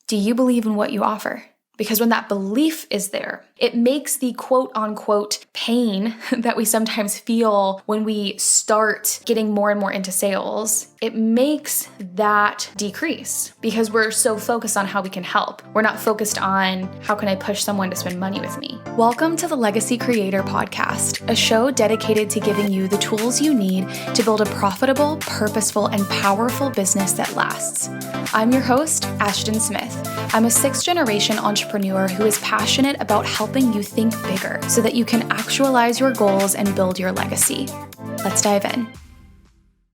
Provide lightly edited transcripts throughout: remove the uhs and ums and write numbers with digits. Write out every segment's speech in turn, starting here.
Do you believe in what you offer? Because when that belief is there, it makes the quote unquote pain that we sometimes feel when we start getting more and more into sales, it makes that decrease because we're so focused on how we can help. We're not focused on how can I push someone to spend money with me. Welcome to the Legacy Creator Podcast, a show dedicated to giving you the tools you need to build a profitable, purposeful, and powerful business that lasts. I'm your host, Ashton Smith. I'm a sixth-generation entrepreneur who is passionate about helping you think bigger so that you can actualize your goals and build your legacy. Let's dive in.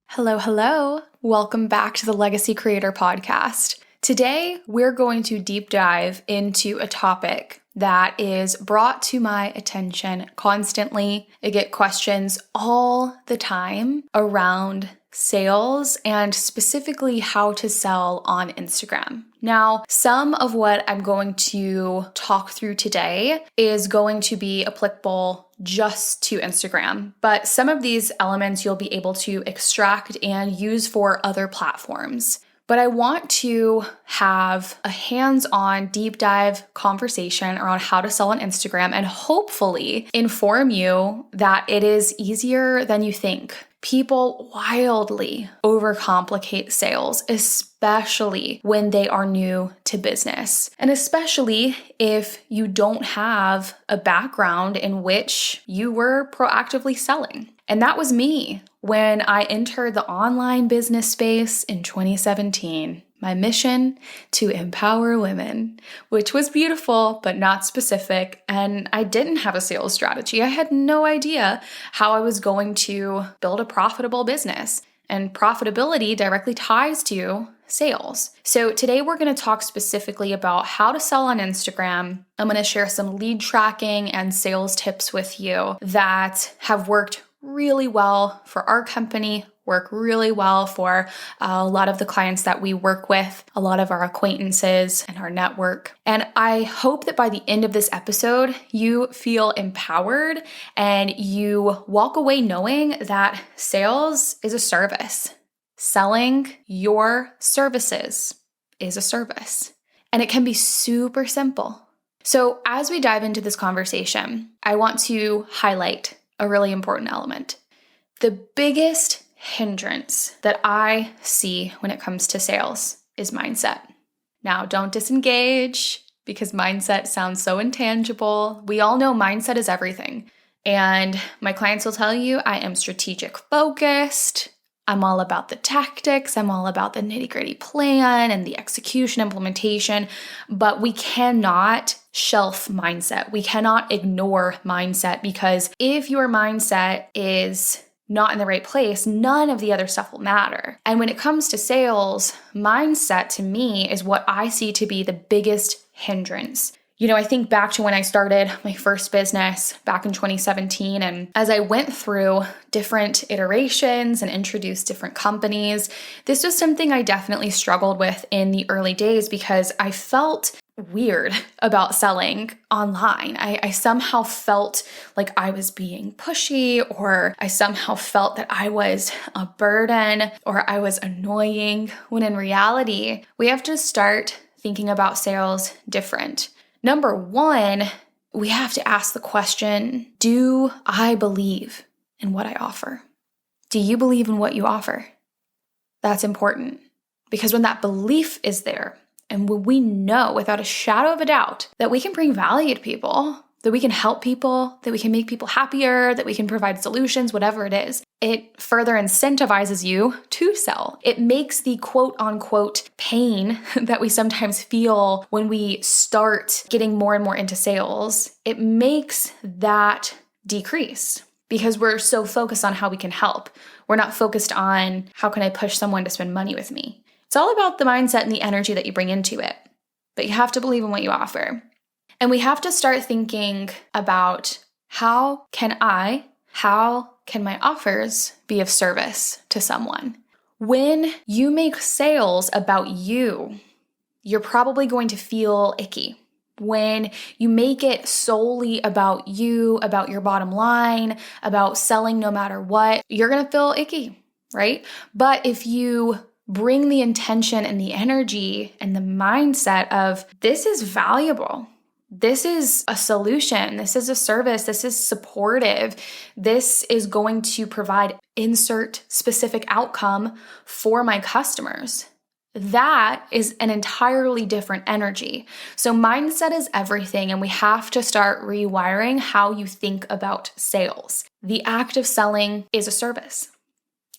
Hello. Welcome back to the Legacy Creator Podcast. Today, we're going to deep dive into a topic that is brought to my attention constantly. I get questions all the time around sales and specifically how to sell on Instagram. Now, some of what I'm going to talk through today is going to be applicable just to Instagram, but some of these elements you'll be able to extract and use for other platforms. But I want to have a hands-on deep dive conversation around how to sell on Instagram and hopefully inform you that it is easier than you think. People wildly overcomplicate sales, especially when they are new to business, and especially if you don't have a background in which you were proactively selling. And that was me when I entered the online business space in 2017. My mission to empower women, which was beautiful, but not specific. And I didn't have a sales strategy. I had no idea how I was going to build a profitable business. And profitability directly ties to sales. So today we're going to talk specifically about how to sell on Instagram. I'm going to share some lead tracking and sales tips with you that have worked really well for our company, work really well for a lot of the clients that we work with, a lot of our acquaintances and our network. And I hope that by the end of this episode, you feel empowered and you walk away knowing that sales is a service. Selling your services is a service. And it can be super simple. So as we dive into this conversation, I want to highlight a really important element. The biggest hindrance that I see when it comes to sales is mindset. Now, don't disengage because mindset sounds so intangible. We all know mindset is everything. And my clients will tell you I am strategic focused. I'm all about the tactics. I'm all about the nitty-gritty plan and the execution implementation, but we cannot shelf mindset. We cannot ignore mindset because if your mindset is not in the right place, none of the other stuff will matter. And when it comes to sales, mindset to me is what I see to be the biggest hindrance. You know, I think back to when I started my first business back in 2017, and as I went through different iterations and introduced different companies, this was something I definitely struggled with in the early days because I felt weird about selling online. I somehow felt like I was being pushy, or I somehow felt that I was a burden or I was annoying, when in reality, we have to start thinking about sales different. Number one, we have to ask the question, do I believe in what I offer? Do you believe in what you offer? That's important because when that belief is there, and when we know without a shadow of a doubt that we can bring value to people, that we can help people, that we can make people happier, that we can provide solutions, whatever it is, it further incentivizes you to sell. It makes the quote unquote pain that we sometimes feel when we start getting more and more into sales, it makes that decrease because we're so focused on how we can help. We're not focused on how can I push someone to spend money with me. It's all about the mindset and the energy that you bring into it, but you have to believe in what you offer. And we have to start thinking about how can my offers be of service to someone? When you make sales about you, you're probably going to feel icky. When you make it solely about you, about your bottom line, about selling no matter what, you're going to feel icky, right? But if you bring the intention and the energy and the mindset of this is valuable. This is a solution. This is a service. This is supportive. This is going to provide insert specific outcome for my customers. That is an entirely different energy. So mindset is everything, and we have to start rewiring how you think about sales. The act of selling is a service.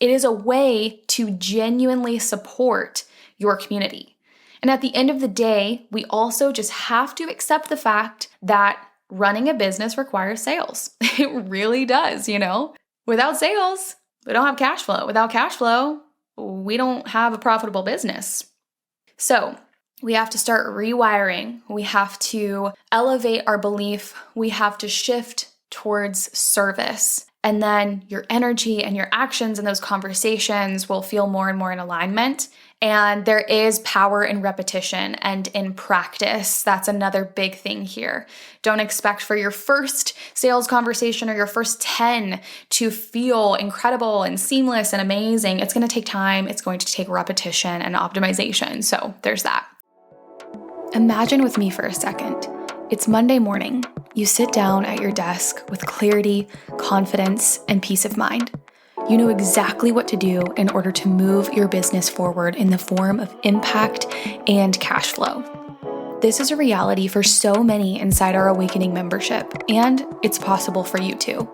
It is a way to genuinely support your community. And at the end of the day, we also just have to accept the fact that running a business requires sales. It really does, Without sales, we don't have cash flow. Without cash flow, we don't have a profitable business. So we have to start rewiring. We have to elevate our belief. We have to shift towards service. And then your energy and your actions in those conversations will feel more and more in alignment. And there is power in repetition and in practice. That's another big thing here. Don't expect for your first sales conversation or your first 10 to feel incredible and seamless and amazing. It's going to take time. It's going to take repetition and optimization. So there's that. Imagine with me for a second. It's Monday morning. You sit down at your desk with clarity, confidence, and peace of mind. You know exactly what to do in order to move your business forward in the form of impact and cash flow. This is a reality for so many inside our Awakening membership, and it's possible for you too.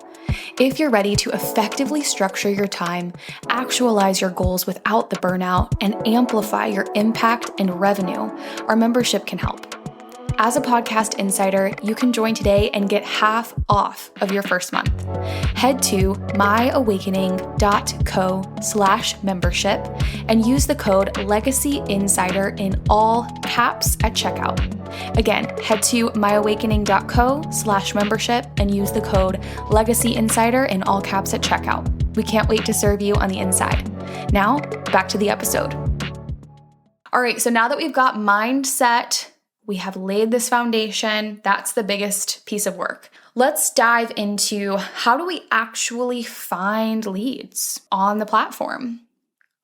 If you're ready to effectively structure your time, actualize your goals without the burnout, and amplify your impact and revenue, our membership can help. As a podcast insider, you can join today and get half off of your first month. Head to myawakening.co/membership and use the code LEGACYINSIDER in all caps at checkout. Again, head to myawakening.co/membership and use the code LEGACYINSIDER in all caps at checkout. We can't wait to serve you on the inside. Now, back to the episode. All right, so now that we've got mindset, we have laid this foundation. That's the biggest piece of work. Let's dive into how do we actually find leads on the platform?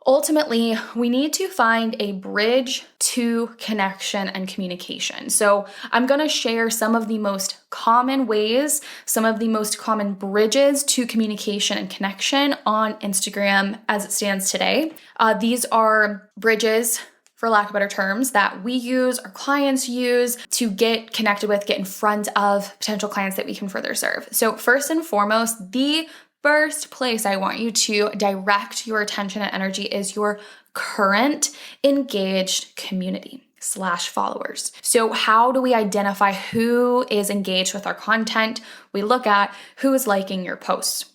Ultimately, we need to find a bridge to connection and communication. So I'm going to share some of the most common ways, some of the most common bridges to communication and connection on Instagram as it stands today. These are bridges, for lack of better terms, that we use, our clients use to get connected with, get in front of potential clients that we can further serve. So first and foremost, the first place I want you to direct your attention and energy is your current engaged community/followers. So how do we identify who is engaged with our content? We look at who is liking your posts,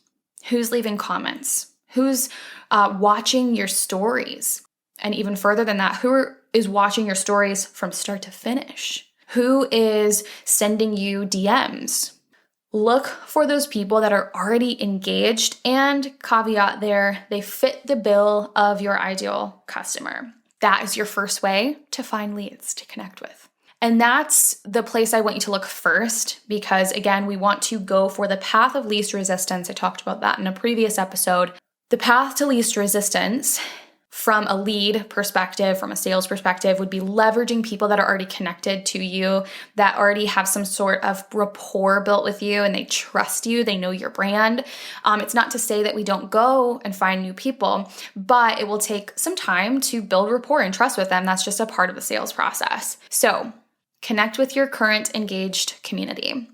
who's leaving comments, who's watching your stories. And even further than that, who is watching your stories from start to finish? Who is sending you DMs? Look for those people that are already engaged, and caveat there, they fit the bill of your ideal customer. That is your first way to find leads to connect with. And that's the place I want you to look first, because again, we want to go for the path of least resistance. I talked about that in a previous episode. The path to least resistance from a lead perspective, from a sales perspective, would be leveraging people that are already connected to you, that already have some sort of rapport built with you, and they trust you, they know your brand. It's not to say that we don't go and find new people, but it will take some time to build rapport and trust with them. That's just a part of the sales process. So connect with your current engaged community.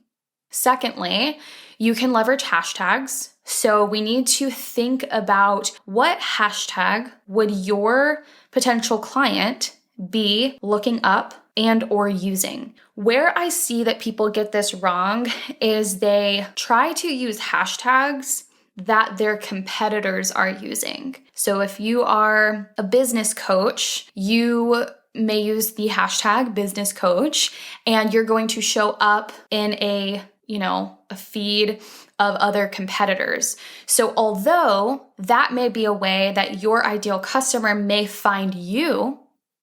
Secondly, you can leverage hashtags. So we need to think about what hashtag would your potential client be looking up and or using. Where I see that people get this wrong is they try to use hashtags that their competitors are using. So if you are a business coach, you may use the hashtag business coach, and you're going to show up in a feed of other competitors. So although that may be a way that your ideal customer may find you,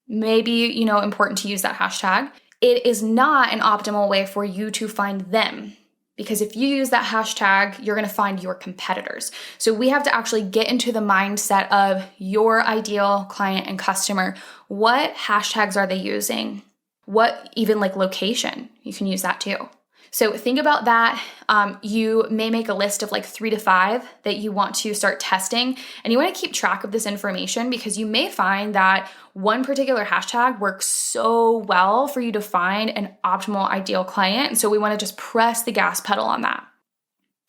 maybe, important to use that hashtag, it is not an optimal way for you to find them. Because if you use that hashtag, you're going to find your competitors. So we have to actually get into the mindset of your ideal client and customer. What hashtags are they using? What even like location? You can use that too. So think about that. You may make a list of like 3 to 5 that you want to start testing, and you want to keep track of this information because you may find that one particular hashtag works so well for you to find an optimal ideal client. And so we want to just press the gas pedal on that.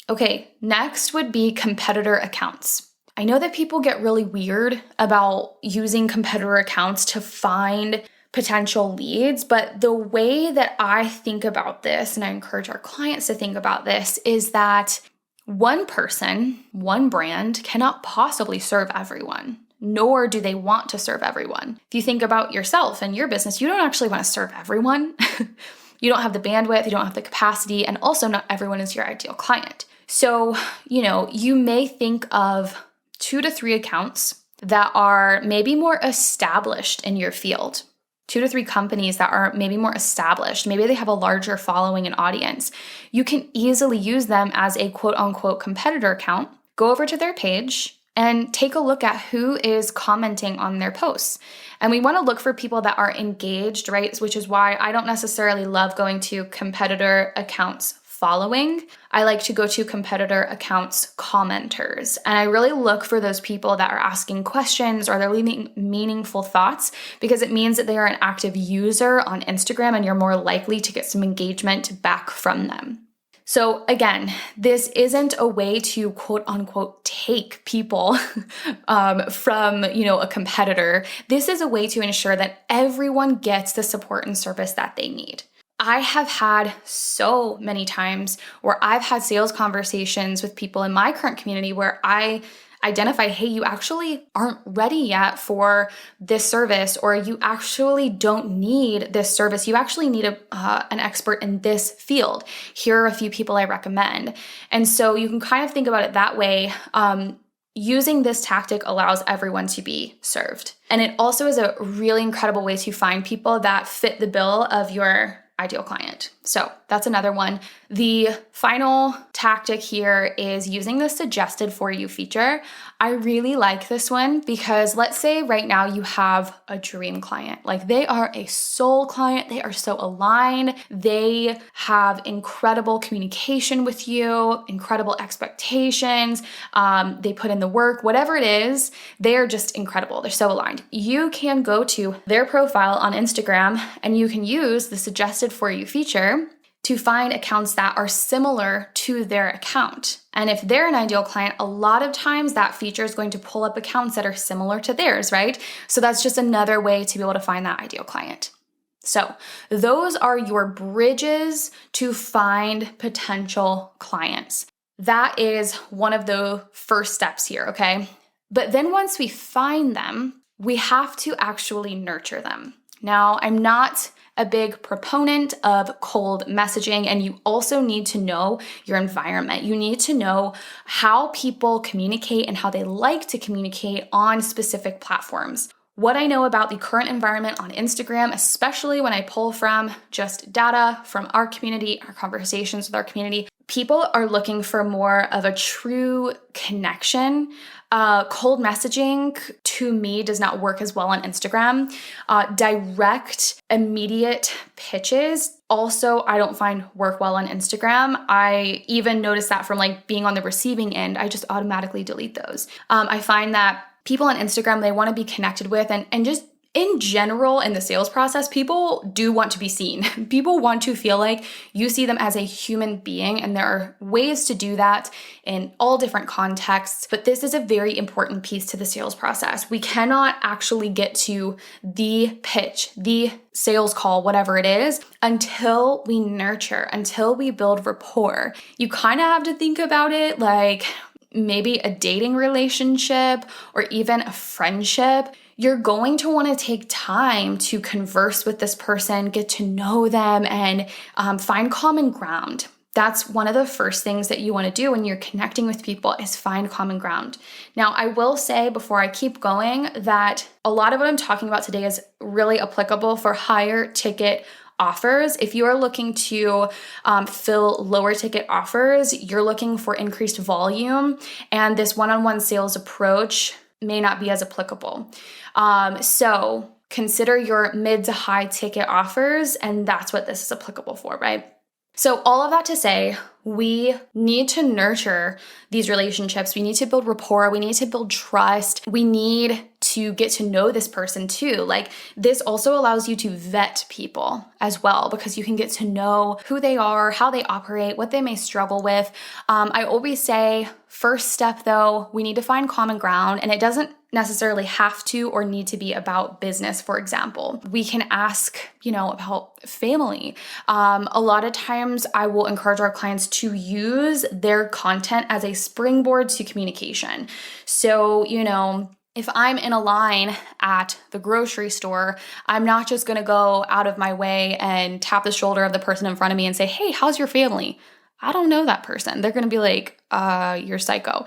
Okay, next would be competitor accounts. I know that people get really weird about using competitor accounts to find potential leads, but the way that I think about this, and I encourage our clients to think about this, is that one person, one brand cannot possibly serve everyone, nor do they want to serve everyone. If you think about yourself and your business, you don't actually want to serve everyone. You don't have the bandwidth, you don't have the capacity, and also not everyone is your ideal client. So, you may think of 2 to 3 accounts that are maybe more established in your field. 2 to 3 companies that are maybe more established. Maybe they have a larger following and audience. You can easily use them as a quote unquote competitor account. Go over to their page and take a look at who is commenting on their posts. And we want to look for people that are engaged, right? Which is why I don't necessarily love going to competitor accounts following. I like to go to competitor accounts commenters. And I really look for those people that are asking questions or they're leaving meaningful thoughts, because it means that they are an active user on Instagram and you're more likely to get some engagement back from them. So again, this isn't a way to quote unquote take people from, a competitor. This is a way to ensure that everyone gets the support and service that they need. I have had so many times where I've had sales conversations with people in my current community where I identified, hey, you actually aren't ready yet for this service, or you actually don't need this service. You actually need an expert in this field. Here are a few people I recommend. And so you can kind of think about it that way. Using this tactic allows everyone to be served. And it also is a really incredible way to find people that fit the bill of your ideal client. So that's another one. The final tactic here is using the suggested for you feature. I really like this one because let's say right now you have a dream client. Like they are a soul client. They are so aligned. They have incredible communication with you, incredible expectations. They put in the work, whatever it is, they are just incredible. They're so aligned. You can go to their profile on Instagram and you can use the suggested for you feature to find accounts that are similar to their account. And if they're an ideal client, a lot of times that feature is going to pull up accounts that are similar to theirs, right? So that's just another way to be able to find that ideal client. So those are your bridges to find potential clients. That is one of the first steps here, okay? But then once we find them, we have to actually nurture them. Now, I'm not a big proponent of cold messaging, and you also need to know your environment. You need to know how people communicate and how they like to communicate on specific platforms. What I know about the current environment on Instagram, especially when I pull from just data from our community, our conversations with our community, people are looking for more of a true connection. Cold messaging, to me, does not work as well on Instagram. Direct, immediate pitches also I don't find work well on Instagram. I even notice that from being on the receiving end, I just automatically delete those. I find that people on Instagram, they want to be connected with and just in general, in the sales process, people do want to be seen. People want to feel like you see them as a human being, and there are ways to do that in all different contexts, but this is a very important piece to the sales process. We cannot actually get to the pitch, the sales call, whatever it is, until we nurture, until we build rapport. You kind of have to think about it like maybe a dating relationship or even a friendship. You're going to want to take time to converse with this person, get to know them, and find common ground. That's one of the first things that you want to do when you're connecting with people is find common ground. Now, I will say before I keep going that a lot of what I'm talking about today is really applicable for higher ticket offers. If you are looking to fill lower ticket offers, you're looking for increased volume, and this one-on-one sales approach may not be as applicable. So consider your mid to high ticket offers, and that's what this is applicable for, right? So all of that to say, we need to nurture these relationships. We need to build rapport. We need to build trust. We need to get to know this person too. Like, this also allows you to vet people as well, because you can get to know who they are, how they operate, what they may struggle with. I always say, first step though, we need to find common ground, and it doesn't necessarily have to or need to be about business, for example. We can ask, about family. A lot of times I will encourage our clients to use their content as a springboard to communication. So, if I'm in a line at the grocery store, I'm not just going to go out of my way and tap the shoulder of the person in front of me and say, "Hey, how's your family?" I don't know that person. They're going to be like, you're psycho.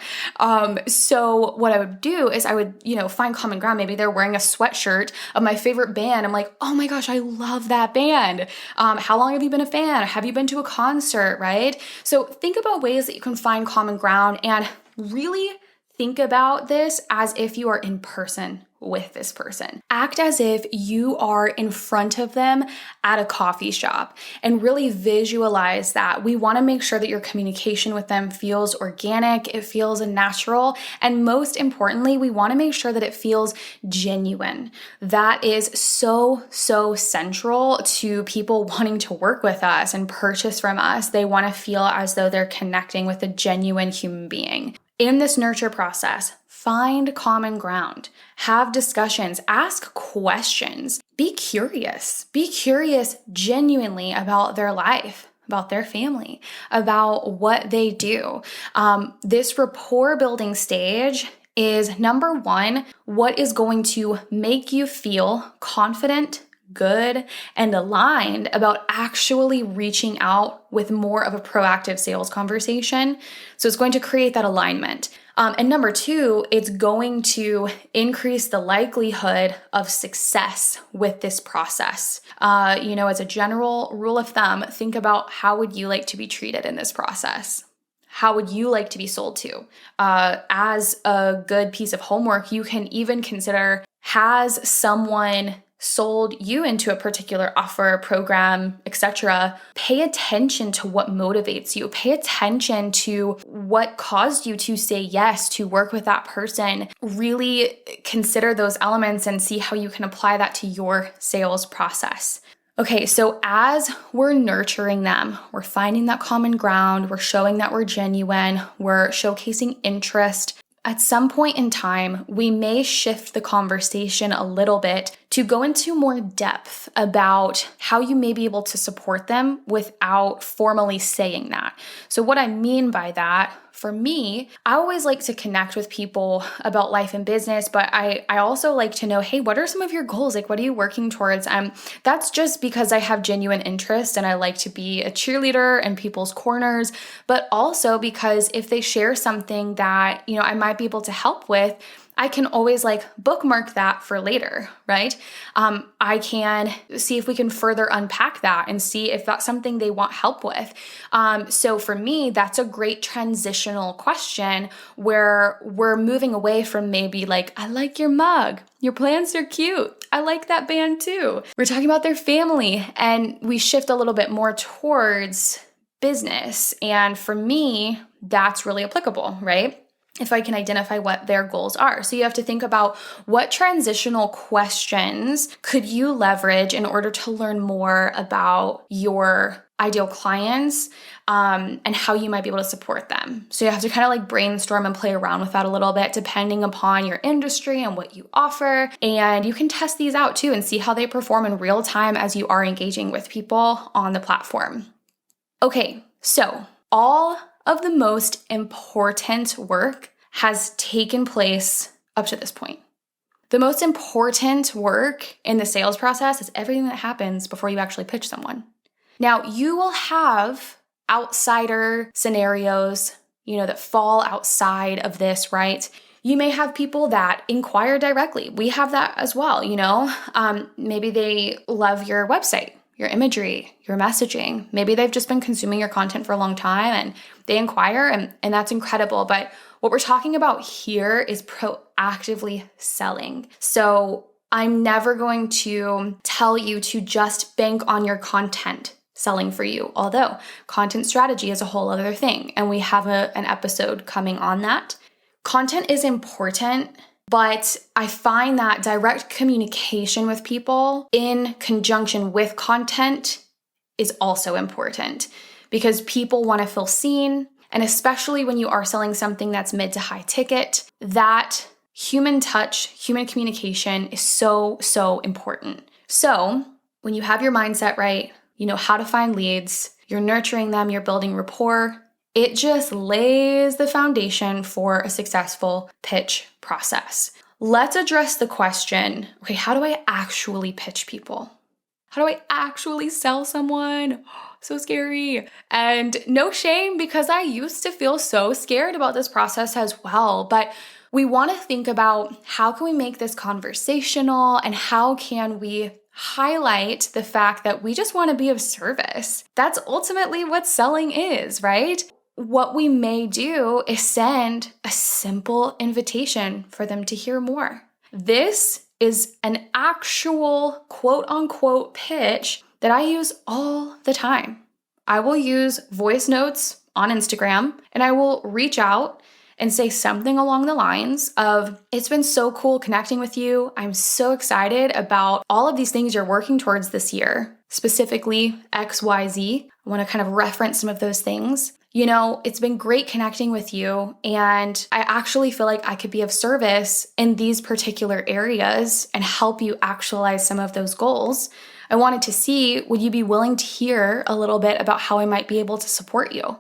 So what I would do is I would, find common ground. Maybe they're wearing a sweatshirt of my favorite band. I'm like, oh my gosh, I love that band. How long have you been a fan? Have you been to a concert, right? So think about ways that you can find common ground, and really think about this as if you are in person with this person. Act as if you are in front of them at a coffee shop, and really visualize that. We want to make sure that your communication with them feels organic, it feels natural, and most importantly, we want to make sure that it feels genuine. That is so central to people wanting to work with us and purchase from us. They want to feel as though they're connecting with a genuine human being. In this nurture process, find common ground, have discussions, ask questions, be curious genuinely about their life, about their family, about what they do. This rapport building stage is, number one, what is going to make you feel confident, good, and aligned about actually reaching out with more of a proactive sales conversation. So it's going to create that alignment. And number two, it's going to increase the likelihood of success with this process. As a general rule of thumb, think about, how would you like to be treated in this process? How would you like to be sold to? As a good piece of homework, you can even consider, has someone sold you into a particular offer, program, etc. Pay attention to what motivates you. Pay attention to what caused you to say yes to work with that person. Really consider those elements and see how you can apply that to your sales process. Okay, so as we're nurturing them, we're finding that common ground, we're showing that we're genuine, we're showcasing interest. At some point in time, we may shift the conversation a little bit to go into more depth about how you may be able to support them without formally saying that. So what I mean by that, for me, I always like to connect with people about life and business, but I also like to know, hey, what are some of your goals? Like, what are you working towards? That's just because I have genuine interest and I like to be a cheerleader in people's corners, but also because if they share something that, I might be able to help with, I can always bookmark that for later, right? I can see if we can further unpack that and see if that's something they want help with. So for me, that's a great transitional question where we're moving away from maybe I like your mug. Your plants are cute. I like that band too. We're talking about their family, and we shift a little bit more towards business. And for me, that's really applicable, right? If I can identify what their goals are. So you have to think about, what transitional questions could you leverage in order to learn more about your ideal clients and how you might be able to support them. So you have to kind of brainstorm and play around with that a little bit, depending upon your industry and what you offer. And you can test these out too and see how they perform in real time as you are engaging with people on the platform. Okay, so all of the most important work has taken place up to this point. The most important work in the sales process is everything that happens before you actually pitch someone. Now, you will have outsider scenarios, that fall outside of this, right? You may have people that inquire directly. We have that as well, maybe they love your website. your imagery, your messaging. Maybe they've just been consuming your content for a long time and they inquire, and that's incredible. But what we're talking about here is proactively selling. So I'm never going to tell you to just bank on your content selling for you, although content strategy is a whole other thing, and we have an episode coming on that. Content is important, but I find that direct communication with people in conjunction with content is also important because people want to feel seen. And especially when you are selling something that's mid to high ticket, that human touch, human communication is so, so important. So when you have your mindset right, you know how to find leads, you're nurturing them, you're building rapport, it just lays the foundation for a successful pitch process. Let's address the question, okay, how do I actually pitch people? How do I actually sell someone? So scary. And no shame, because I used to feel so scared about this process as well. But we want to think about how can we make this conversational and how can we highlight the fact that we just want to be of service. That's ultimately what selling is, right? What we may do is send a simple invitation for them to hear more. This is an actual quote unquote pitch that I use all the time. I will use voice notes on Instagram and I will reach out and say something along the lines of, it's been so cool connecting with you. I'm so excited about all of these things you're working towards this year, specifically XYZ. I want to kind of reference some of those things. You know, it's been great connecting with you, and I actually feel like I could be of service in these particular areas and help you actualize some of those goals. I wanted to see, would you be willing to hear a little bit about how I might be able to support you?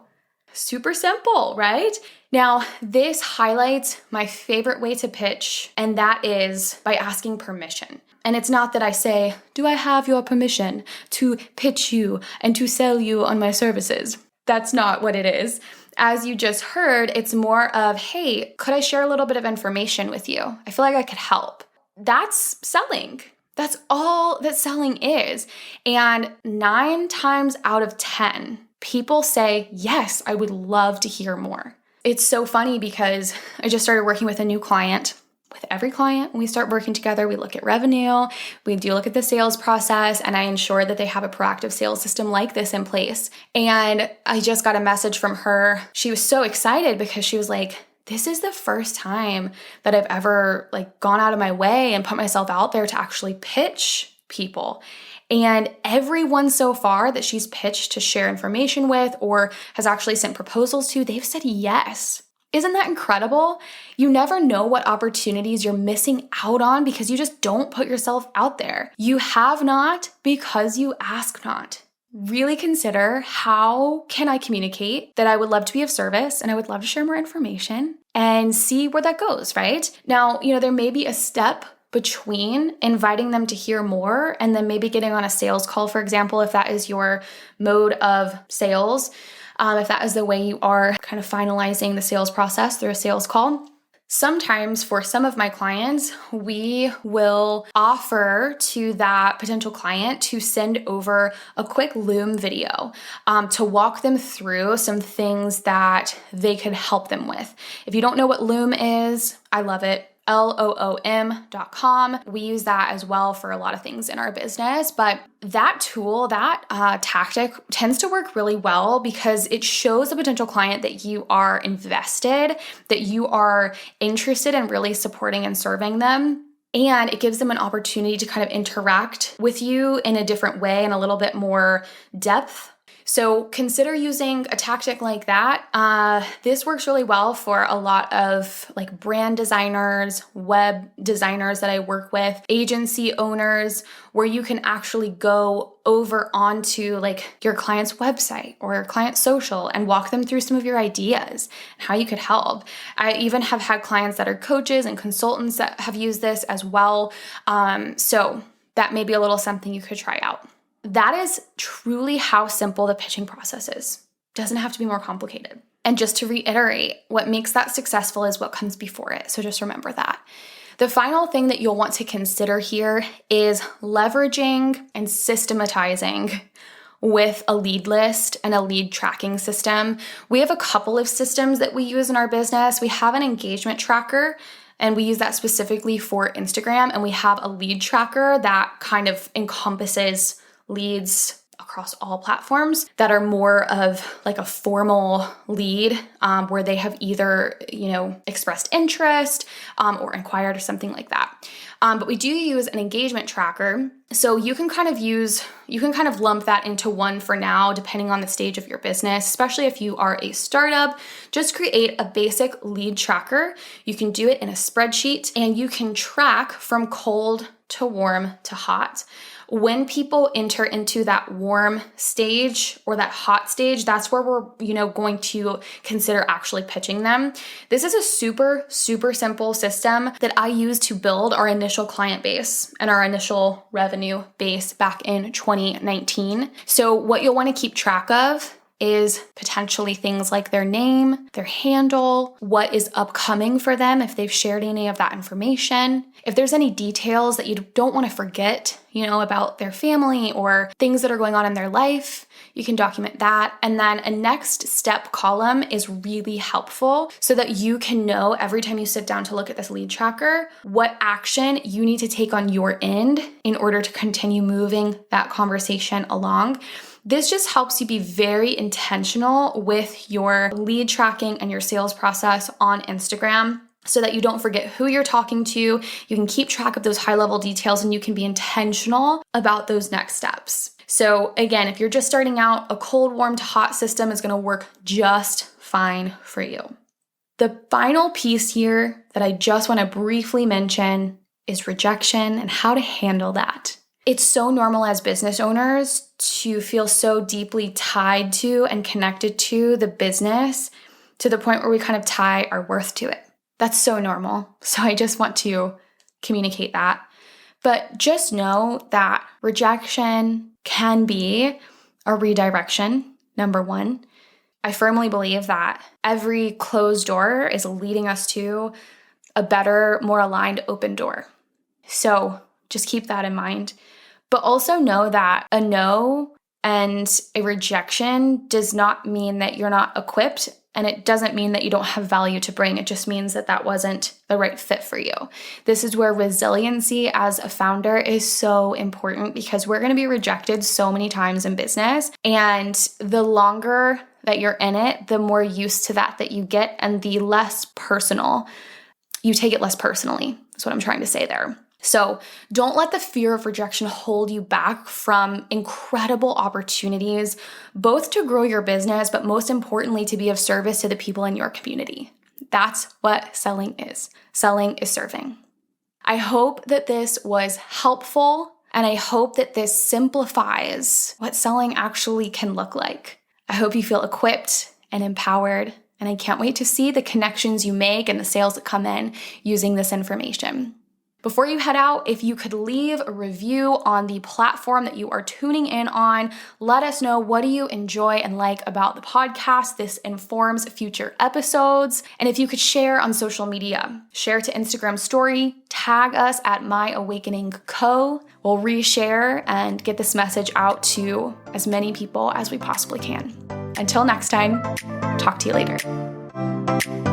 Super simple, right? Now, this highlights my favorite way to pitch, and that is by asking permission. And it's not that I say, do I have your permission to pitch you and to sell you on my services? That's not what it is. As you just heard, it's more of, hey, could I share a little bit of information with you? I feel like I could help. That's selling. That's all that selling is. And 9 times out of 10, people say, yes, I would love to hear more. It's so funny because I just started working with a new client. With every client, when we start working together, we look at revenue, we do look at the sales process, and I ensure that they have a proactive sales system like this in place. And I just got a message from her. She was so excited because she was like, this is the first time that I've ever gone out of my way and put myself out there to actually pitch people. And everyone so far that she's pitched to share information with or has actually sent proposals to, they've said yes. Isn't that incredible? You never know what opportunities you're missing out on because you just don't put yourself out there. You have not because you ask not. Really consider, how can I communicate that I would love to be of service and I would love to share more information, and see where that goes, right? Now, there may be a step between inviting them to hear more and then maybe getting on a sales call, for example, if that is your mode of sales. If that is the way you are kind of finalizing the sales process through a sales call. Sometimes for some of my clients, we will offer to that potential client to send over a quick Loom video to walk them through some things that they could help them with. If you don't know what Loom is, I love it. LOOM.com. We use that as well for a lot of things in our business, but that tool, that tactic tends to work really well because it shows a potential client that you are invested, that you are interested in really supporting and serving them. And it gives them an opportunity to kind of interact with you in a different way and a little bit more depth. So consider using a tactic like that. This works really well for a lot of brand designers, web designers that I work with, agency owners, where you can actually go over onto your client's website or your client's social and walk them through some of your ideas and how you could help. I even have had clients that are coaches and consultants that have used this as well. So that may be a little something you could try out. That is truly how simple the pitching process is. Doesn't have to be more complicated. And just to reiterate, what makes that successful is what comes before it. So just remember that. The final thing that you'll want to consider here is leveraging and systematizing with a lead list and a lead tracking system. We have a couple of systems that we use in our business. We have an engagement tracker, and we use that specifically for Instagram. And we have a lead tracker that kind of encompasses leads across all platforms that are more of like a formal lead, where they have either, expressed interest or inquired or something like that. But we do use an engagement tracker. So you can kind of lump that into one for now, depending on the stage of your business, especially if you are a startup. Just create a basic lead tracker. You can do it in a spreadsheet, and you can track from cold to warm to hot. When people enter into that warm stage or that hot stage, that's where we're, going to consider actually pitching them. This is a super, super simple system that I used to build our initial client base and our initial revenue base back in 2019. So what you'll want to keep track of is potentially things like their name, their handle, what is upcoming for them if they've shared any of that information. If there's any details that you don't want to forget, about their family or things that are going on in their life, you can document that. And then a next step column is really helpful so that you can know every time you sit down to look at this lead tracker, what action you need to take on your end in order to continue moving that conversation along. This just helps you be very intentional with your lead tracking and your sales process on Instagram, so that you don't forget who you're talking to. You can keep track of those high-level details, and you can be intentional about those next steps. So again, if you're just starting out, a cold, warm to hot system is going to work just fine for you. The final piece here that I just want to briefly mention is rejection and how to handle that. It's so normal as business owners to feel so deeply tied to and connected to the business to the point where we kind of tie our worth to it. That's so normal. So I just want to communicate that. But just know that rejection can be a redirection, number one. I firmly believe that every closed door is leading us to a better, more aligned open door. So just keep that in mind. But also know that a no and a rejection does not mean that you're not equipped, and it doesn't mean that you don't have value to bring. It just means that that wasn't the right fit for you. This is where resiliency as a founder is so important, because we're going to be rejected so many times in business. And the longer that you're in it, the more used to that you get, and the less personal, you take it less personally. That's what I'm trying to say there. So don't let the fear of rejection hold you back from incredible opportunities, both to grow your business, but most importantly, to be of service to the people in your community. That's what selling is. Selling is serving. I hope that this was helpful, and I hope that this simplifies what selling actually can look like. I hope you feel equipped and empowered, and I can't wait to see the connections you make and the sales that come in using this information. Before you head out, if you could leave a review on the platform that you are tuning in on, let us know, what do you enjoy and like about the podcast? This informs future episodes. And if you could share on social media, share to Instagram story, tag us at My Awakening Co. We'll reshare and get this message out to as many people as we possibly can. Until next time, talk to you later.